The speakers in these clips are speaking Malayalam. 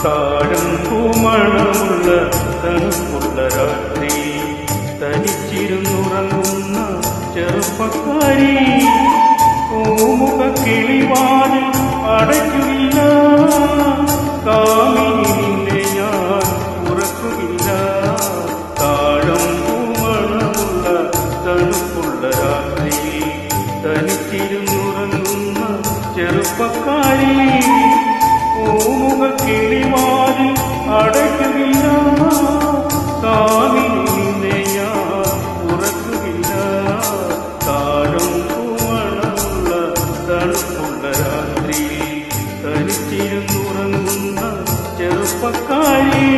താഴമ്പൂമണമുള്ള തണുപ്പുള്ള രാത്രി തനിച്ചിരുന്നുറങ്ങുന്ന ചെറുപ്പക്കാരി പൂമുഖ കിളിവാതിൽ അടയ്ക്കില്ല കാമിനി നിന്നെ ഞാൻ ഉറക്കുകില്ല താഴമ്പൂമണമുള്ള തണുപ്പുള്ള രാത്രി തനിച്ചിരുന്നുറങ്ങുന്ന ചെറുപ്പക്കാരി പൂമുഖ കിളിവാതിൽ അടയ്ക്കുകില്ല കാമിനി നിന്നെ ഞാൻ ഉറക്കുകില്ല താഴമ്പൂമണമുള്ള തണുപ്പുള്ള രാത്രി തനിച്ചിരുന്നുറങ്ങുന്ന ചെറുപ്പക്കാരി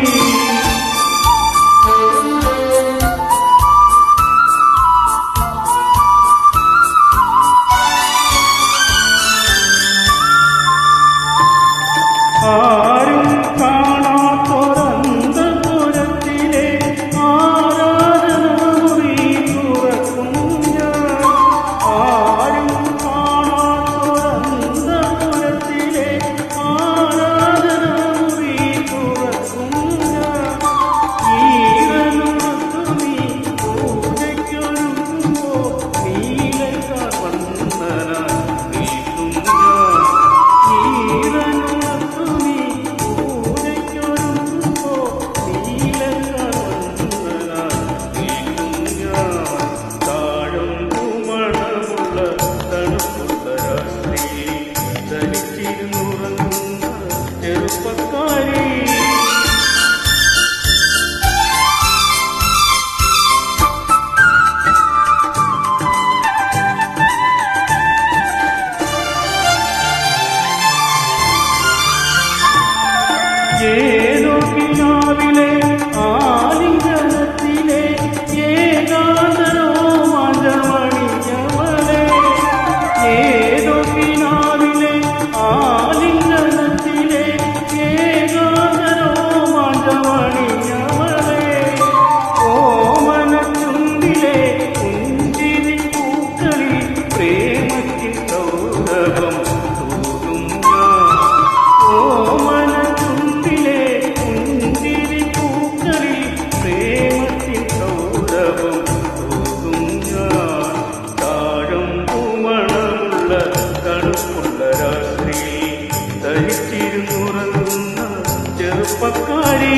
ആരും കാണാത്തൊരന്തപുരത്തിലെ ആരാധനമുറി തുറക്കും ഞാൻ ആരും കാണാത്തൊരന്തപുരത്തിലെ ആരാധനമുറി തുറക്കും ഞാൻ ഈറനുണത്തു നീ പൂജയ്ക്കൊരുങ്ങുമ്പോ നീലക്കാർ വന്ദനായി നിൽക്കും ഞാൻ ഈറനുണത്തു നീ പൂജയ്ക്കൊരുങ്ങുമ്പോ നീലക്കാർ വന്ദനായി നിൽക്കും ഞാൻ താഴമ്പൂമണമുള്ള തണുപ്പുള്ള രാത്രി തനിച്ചിരുന്നുറങ്ങുന്ന ചെറുപ്പക്കാരി ഏതോ കിനാവിലെ ആലിംഗനത്തിലെ ഏകാന്തരോ മഴമണിഞ്ഞവളെ ഏതോ കിനാവിലെ ആലിംഗനത്തിലെ ഏകാന്തരോ മഴമണിഞ്ഞവളെ ഓമനച്ചുണ്ടിലെ പുഞ്ചിരി പൂക്കളിൽ പ്രേമത്തിൻ സൗരഭം തൂകും ഞാൻ ഓമനച്ചുണ്ടിലെ പുഞ്ചിരി പൂക്കളിൽ പ്രേമത്തിൻ സൗരഭം തൂകും ഞാൻ താഴമ്പൂമണമുള്ള തണുപ്പുള്ള രാത്രി തനിച്ചിരുന്നുറങ്ങുന്ന ചെറുപ്പക്കാരി